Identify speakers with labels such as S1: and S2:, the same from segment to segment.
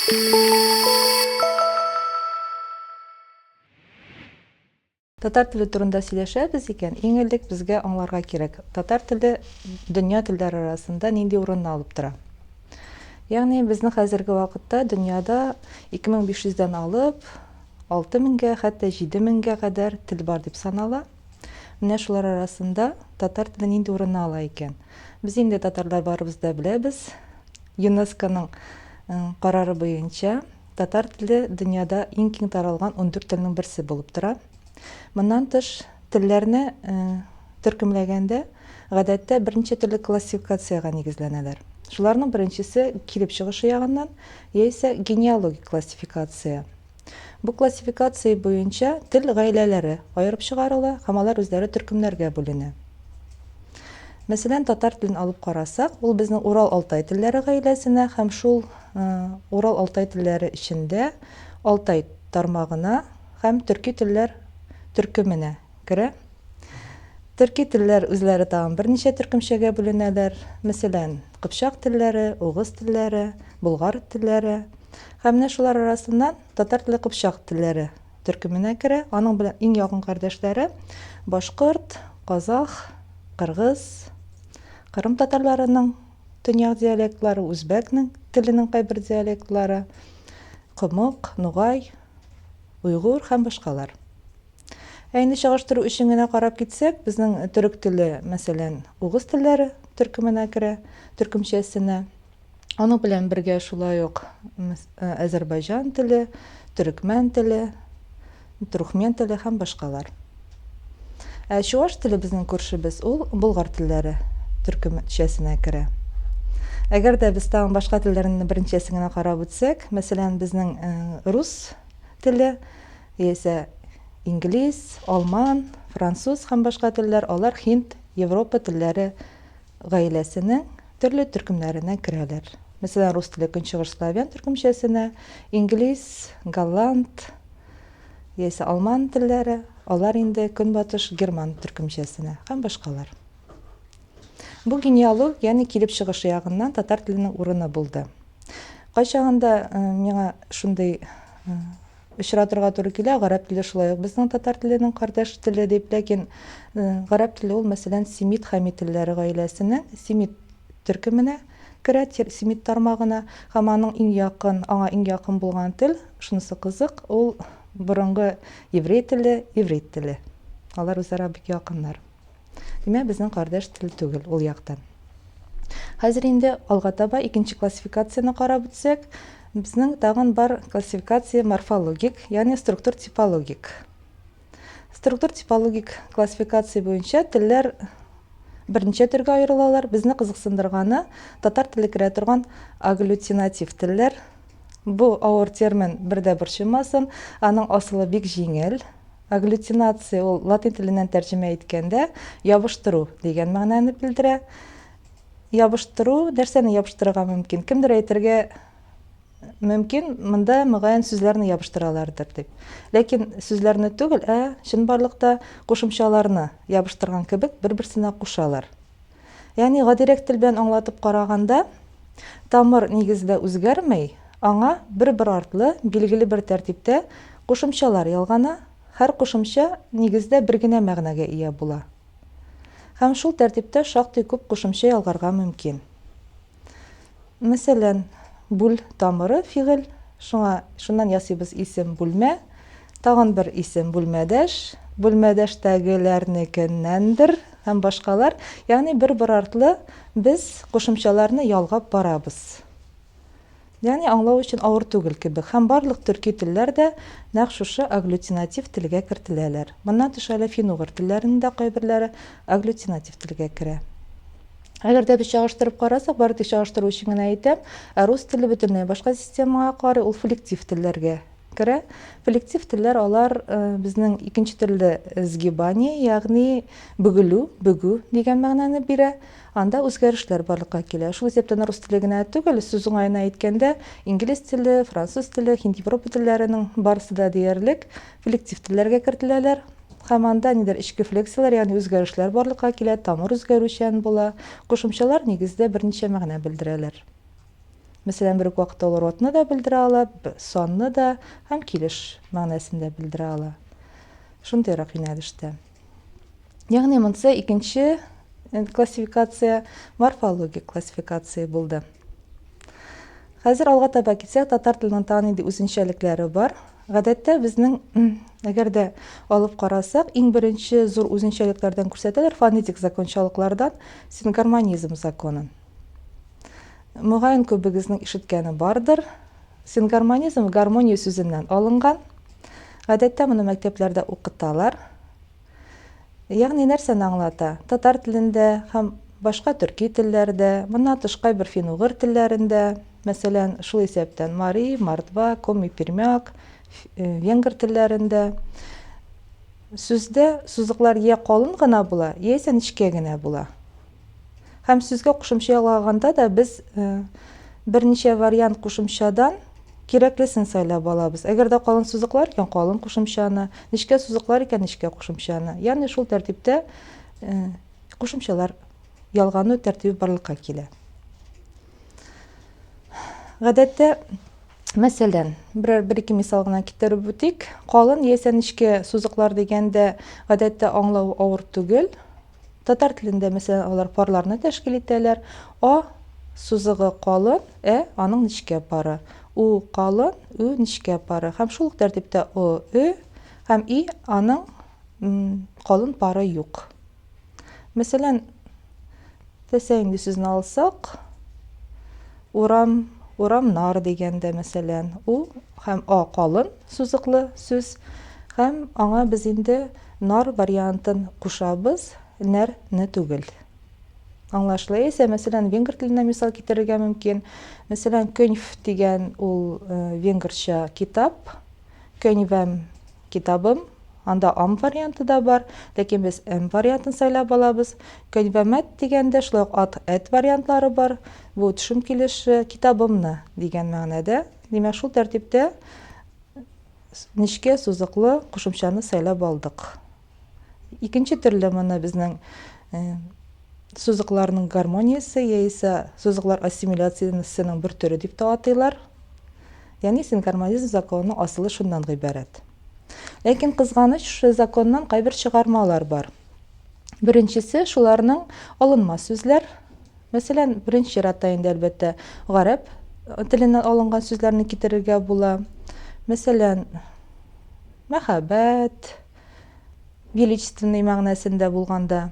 S1: Татар теле турында сөйләшәбез икән, иң элек безгә аңларга кирәк. Татар теле дөнья телләре арасында нинди урынны алып тора? Ягъни безнең хәзерге вакытта дөньяда 2500-дән алып 6000-гә, хәтта 7000-гә кадәр тел бар дип санала. Менә шулар арасында татар теле нинди урынны ала икән? Без инде татарлар барыбыз да беләбез. ЮНЕСКОның карары буенча татар теле дөньяда иң киң таралган 14 телнең берсе булып тора. Моннан тыш, телләрне төркемләгәндә гадәттә берничә төрле классификациягә нигезләнәләр. Шуларның беренчесе килеп чыгышы ягыннан, яисә генеалогик классификация. Бу классификация буенча тел гаиләләре аерып чыгарыла һәм алар үзләре төркемнәргә бүленә. Мәсәлән, татар телен алып карасак, ул безнең Урал-Алтай телләре гаиләсенә һәм шул Урал-Алтай телләре эчендә Алтай тармагына һәм төрки телләр төркеменә керә. Төрки телләр үзләре тагын берничә төркемчәгә бүленәләр. Мәсәлән, Кыпчак телләре, Угыз телләре, Болгар телләре. Һәм менә шулар арасыннан татар теле Кыпчак телләре төркеменә керә. Аның белән иң якын кардәшләре башкорт, казах, кыргыз, Кырым татарларының төньяк диалектлары, үзбәкнең теленең кайбер диалектлары, кымык, нугай, уйгыр һәм башкалар. Әйне чагыштыру өчен генә карап китсәк, безнең төрек теле, мәсәлән, Угыз телләре төркеменә керә, төркемчәсенә. Аның белән бергә шулай ук Азәрбайҗан теле, Төрекмән теле, Туркмен теле һәм башкалар. Чуаш теле безнең күршебез, ул Болгар телләре төркемчәсенә керә. Әгәр дә без тагын башка телләрне беренчәсен генә карап үтсәк, мәсәлән, безнең рус теле, яисә инглиз, алман, француз һәм башка телләр, алар Һинд, Европа телләре гаиләсенең төрле төркемнәренә керәләр. Мәсәлән, рус теле көнчыгыш славян төркемчәсенә, инглиз, голланд, яисә алман телләре, алар инде көнбатыш герман төркемчәсенә һәм башкалар. Бу генеалог, ягъни килеп чыгышы ягыннан татар теленең урыны булды. Кайчагында миңа шундый очратырга туры килә, гарәп теле шулай ук безнең татар теленең кардәш теле дип, ләкин гарәп теле ул, мәсәлән, семит хамит телләре гаиләсенең семит төркеменә керә, семит тармагына, һәм аңа иң якын булган тел, шунысы кызык, ул борынгы еврей теле, иврит теле. Алар үзара бик якыннар. Димәк, безнең кардәш тел түгел ул яктан. Хәзер инде алга таба икенче классификацияны карап үтсәк, безнең тагын бар классификация морфологик, ягъни структур-типологик. Структур-типологик классификация буенча телләр берничә төргә аерылалар. Безне кызыксындырганы татар теле керә торган агглютинатив телләр. Бу авыр термин бердә борчымасын, аның асылы бик җиңел. Агглютинация ул латин теленнән тәрҗемә иткәндә ябыштыру дигән мәгънәне белдерә. Ябыштыру, нәрсәне ябыштырырга мөмкин? Кемдер әйтергә мөмкин, монда мөгаен сүзләрне ябыштыралардыр дип. Ләкин сүзләрне түгел, чынбарлыкта кушымчаларны ябыштырган кебек бер-берсенә кушалар. Ягъни гадирәк тел белән аңлатып караганда, тамыр нигездә үзгәрмәй, аңа бер артлы билгеле бер тәртиптә кушымчалар ялгана, һәр кушымча нигездә бер генә мәгънәгә ия була. Һәм шул тәртиптә шактый күп кушымча ялгарга мөмкин. Мәсәлән, бүл тамыры фигыль, шуннан ясыйбыз исем бүлмә, тагын бер исем бүлмәдәш, бүлмәдәштәгеләрнекеннәндер һәм башкалар. Ягъни бер артлы без кушымчаларны ялгап барабыз. Ягъни аңлау өчен авыр түгел кебек. Һәм барлык төрки телләр дә нәкъ шушы агглютинатив телгә кертеләләр. Моннан тыш әле фин-угыр телләренең дә кайберләре агглютинатив телгә керә. Әгәр дә без чагыштырып карасак, бары тик чагыштыру өчен генә әйтәм, рус теле бөтенләй башка системага карый, ул флектив телләргә керә. Флектив телләр алар безнең икенче төрле сгибание, ягъни бөгү дигән мәгънәне бирә. Анда үзгәрешләр барлыкка килә. Шул исәптән рус теле генә түгел, сүз уңаена әйткәндә, инглиз теле, француз теле, Һинд Европа телләренең барысы да диярлек флектив телләргә кертеләләр. Һәм анда нидер ичке флексиялар, ягъни үзгәрешләр барлыкка килә, тамыр үзгәрүчән була. Кушымчалар нигездә берничә мәгънә белдерәләр. Мәсәлән, бер үк вакытта ул ротны да белдерә ала, санны да һәм килеш мәгънәсен дә белдерә ала. Шундыйрак юнәлештә. Ягъни монысы икенче классификация морфологик классификация булды. Хәзер алга таба китсәк, татар теленең тагын нинди үзенчәлекләре бар. Гадәттә безнең, әгәр дә алып карасак, иң беренче зур үзенчәлекләрдән күрсәтәләр фонетик закончалыклардан сингармонизм законын. Мөгаен күбегезнең ишеткәне бардыр. Сингармонизм гармония сүзеннән алынган. Гадәттә моны мәктәпләрдә укыталар. Ягъни нәрсәне аңлата? Татар телендә һәм башка төрки телләрдә, моннан тыш кайбер фин-угыр телләрендә, мәсәлән, шул исәптән мари, мордва, коми-пермяк, венгр телләрендә сүздә сузыклар я калын гына була, яисә нечкә генә була. Һәм сүзгә кушымча ялаганда да без берничә вариант кушымчадан кирәклесен сайлап алабыз. Әгәр дә калын сузыклар икән, калын кушымчаны, нечкә сузыклар икән, нечкә кушымчаны. Ягъни шул тәртиптә кушымчалар ялгану тәртибе барлыкка килә. Гадәттә, мәсәлән, бер-ике мисал гына китереп үтик. Калын яисә нечкә сузыклар дигәндә гадәттә аңлау авыр түгел. Татар телендә мәсәлән алар парларны тәшкил итәләр. А сузыгы калын, аның нечкә пары. У калын, у нечкә пары. Һәм шул ук тәртиптә о, һәм и аның калын пары юк. Мәсәлән, тәсәйенле сүзне алсак, урамнар дигәндә мәсәлән, у һәм а калын сузыклы сүз, һәм аңа без инде нар вариантын кушабыз, нәрне түгел. Аңлашлы исә, мәсәлән, венгр теленә мисал китерергә мөмкин. Мәсәлән, көнф дигән ул венгрча китап, көнвәм китабым, анда ам варианты да бар, ләкин без м вариантын сайлап алабыз. Көнвәмәт дигәндә шулай ук ат, әт вариантлары бар. Бу төшем килеше китабымны дигән мәгънәдә. Димәк, шул тәртиптә нечкә сузыклы кушымчаны сайлап алдык. Икенче төрле моны безнең сузыкларның гармониясе яисә сузыклар ассимиляциясенең бер төре дип тә атыйлар. Ягъни сингармонизм законының асылы шуннан гыйбарәт. Ләкин кызганыч, шу законнан кайбер чыгармалар бар. Беренчесе шуларның алынма сүзләр. Мәсәлән, беренче чиратта инде әлбәттә гарәп теленнән алынган сүзләрне китерергә була. Мәсәлән, мәхәббәт, величественный мәгънәсендә булганда,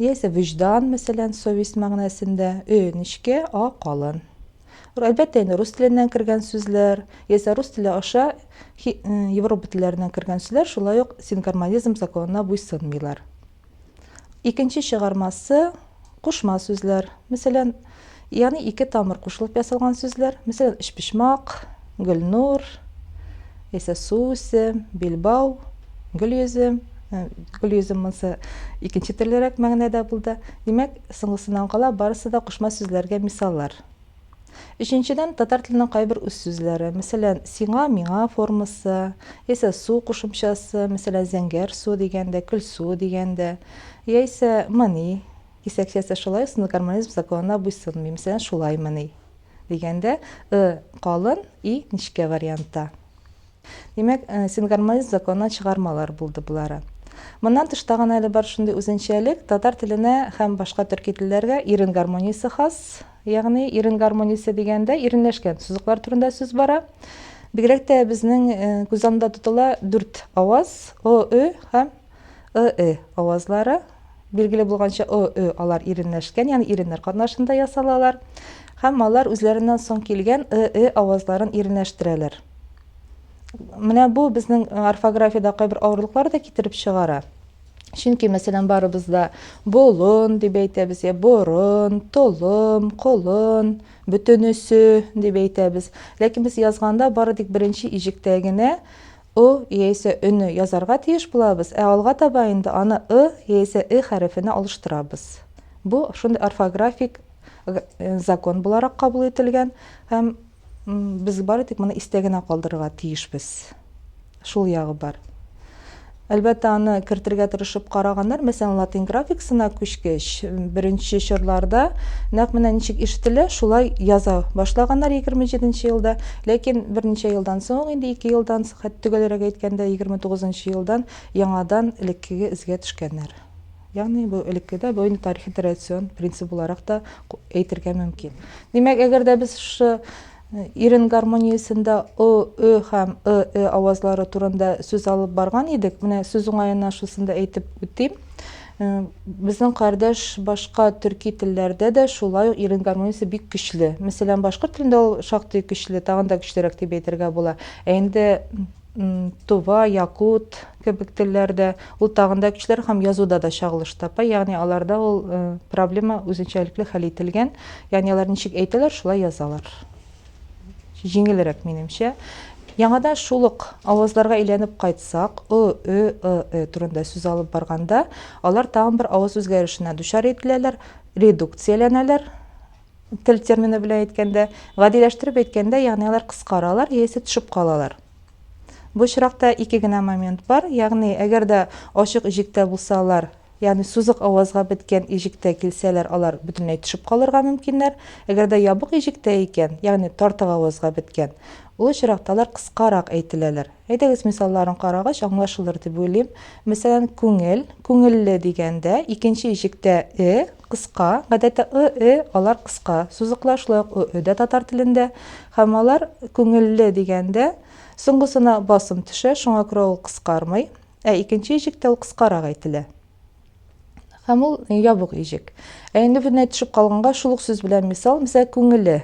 S1: яисә вөҗдан, мәсәлән, совесть мәгънәсендә, нечкә, а калын. Әлбәттә, инде рус теленнән кергән сүзләр, яисә рус теле аша Европа телләреннән кергән сүзләр шулай ук сингармонизм законына буйсынмыйлар. Икенче чыгармасы кушма сүзләр. Мәсәлән, ягъни ике тамыр кушылып ясалган сүзләр. Мәсәлән, эчпишмак, гөлнур, яисә сусе, билбау, гөлйөзем. Гөлйөзем монысы икенче төрлерәк мәгънәдә булды. Димәк, соңгысыннан кала барысы да кушма сүзләргә мисаллар. Өченчедән, татар теленең кайбер үз сүзләре. Мәсәлән, сиңа, миңа формасы, яисә су кушымчасы, мәсәлән, зәңгәр су дигәндә, көл су дигәндә, яисә мыни, кисәкчәсе шулай сингармонизм законына буйсынмый. Мәсәлән, шулай мыни дигәндә, калын, и нечкә вариантта. Димәк, сингармонизм законынан чыгармалар булды булары. Моннан тыш тагын әле бар шундый үзенчәлек, татар теленә һәм башка төрки телләргә ирен гармониясе хас. Ягъни ирен гармониясе дигәндә иренләшкән сузыклар турында сүз бара. Бигрәк тә безнең күз алдында тотыла 4 аваз, о, һәм авазлары. Билгеле булганча о, алар иренләшкән, ягъни иреннәр катнашында ясалалар. Һәм алар үзләреннән соң килгән авазларын иренләштерәләр. Менә бу безнең орфографиядә кайбер авырлыклар да китереп чыгара. Чөнки, мәсәлән, барыбызда болын дип әйтәбез, борын, толым, колын, бөтенесе дип әйтәбез. Ләкин без язганда бары тик беренче иҗектә генә яисә өне язарга тиеш булабыз, алга таба инде аны яисә хәрефенә алыштырабыз. Бу шундый орфографик закон буларак кабул ителгән һәм без бары тик моны истә генә калдырырга тиешбез. Шул ягы бар. Әлбәттә, аны кертергә тырышып караганнар. Мәсәлән, латин графикасына күчкәч, беренче чорларда нәкъ менә ничек ишетелә, шулай яза башлаганнар 27-нче елда. Ләкин берничә елдан соң, инде 2 елдан, хәтта төгәлрәк әйткәндә 29-нчы елдан яңадан элеккеге изгә төшкәннәр. Ягъни бу элеккедә бу тарихи традицион принцип буларак та әйтергә мөмкин. Димәк, әгәр дә без ирен гармониясендә Ö һәм Ö авазлары турында сүз алып барган идек, менә сүз уңаена шусында әйтеп үтим. Безнең кардәш башка төрки телләрдә дә шулай ук ирен гармониясе бик көчле. Мәсәлән, башкорт телендә ул шактый көчле, тагын да көчлерәк дип әйтергә була. Инде Тува, Якут кебек телләрдә ул тагын да көчлерәк һәм язуда да чагылыш тапа. Ягъни аларда ул проблема үзенчәлекле хәл ителгән. Ягъни алар ничек әйтәләр, шулай язалар. Җиңелрәк минемчә. Яңадан шул ук авазларга әйләнеп кайтсак, Ö турында сүз алып барганда, алар тагын бер аваз үзгәрешенә дучар ителәләр, редукцияләнәләр. Тел термины белән әйткәндә, гадиләштереп әйткәндә, ягъни алар кыскаралар яисә төшеп калалар. Бу очракта ике генә момент бар. Ягъни әгәр дә ачык ижектә булсалар, ягъни сузык авазга беткән ижектә килсәләр, алар бөтенләй төшеп калырга мөмкиннәр. Әгәр дә ябык ижектә икән, ягъни тартык авазга беткән, ул очракта алар кыскарак әйтеләләр. Әйдәгез мисалларын карагач аңлашылыр дип уйлыйм. Мәсәлән, күңел, күңелле дигәндә икенче ижектә кыска, гадәттә алар кыска. Сузыклар шулай ук дә татар телендә, һәм алар күңелле дигәндә соңгысына басым төшә, шуңа күрә ул кыскармый, икенче ижектә ул кыскарак әйтелә. Һәм ул ябык ижек. Инде бөтенләй төшеп калганга шул ук сүз белән мисал, мәсәлән, күңеле.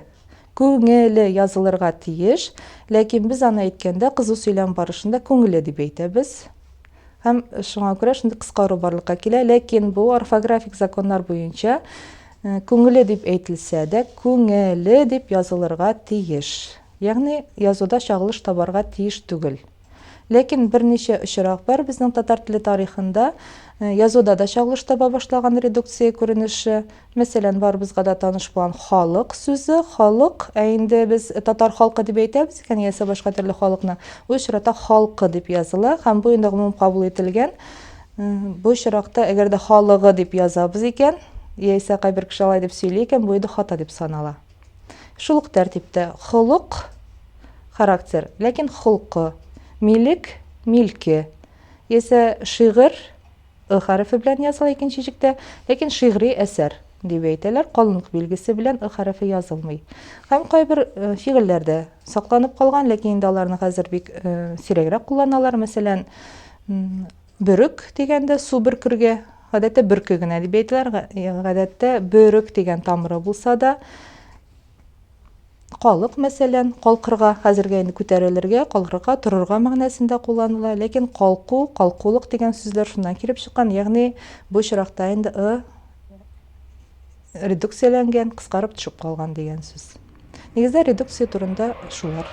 S1: Күңеле язылырга тиеш, ләкин без аны әйткәндә кызу сөйләм барышында күңеле дип әйтәбез. Һәм шуңа күрә шундый кыскару барлыкка килә, ләкин бу орфографик законнар буенча күңеле дип әйтелсә дә, күңеле дип язылырга тиеш. Ягъни язуда чагылыш табарга тиеш түгел. Ләкин берничә очрак бар безнең татар теле тарихында, язуда да чагылыш таба башлаган редукция күренеше. Мәсәлән, барыбызга да таныш булган халык сүзе, халык, инде без татар халкы дип әйтәбез икән, яисә башка төрле халыкны. Бу очракта халкы дип языла һәм бу инде гомум кабул ителгән. Бу очракта әгәр дә халыгы дип язабыз икән, яисә кайбер кеше алай дип сөйли икән, бу инде хата дип санала. Шул ук тәртиптә холык, характер, ләкин холкы, милек, милке, яисә шигырь хәрефе белән языла икенче ижектә, ләкин шигъри әсәр дип әйтәләр, калынлык билгесе белән хәрефе язылмый. Һәм кайбер фигыльләрдә сакланып калган, ләкин инде аларны хәзер бик сирәгрәк кулланалар. Мәсәлән, бөрек дигәндә су бөркергә, гадәттә бөрке генә дип әйтәләр, гадәттә бөрек дигән тамыры булса да, калык, мәсәлән, калкырга, хәзергә инде күтәрелергә, калкырга, торырга мәгънәсендә кулланыла, ләкин калку, калкулык дигән сүзләр шуннан килеп чыккан, ягъни бу очракта инде редукцияләнгән, кыскарып төшеп калган дигән сүз. Нигездә редукция турында шулар.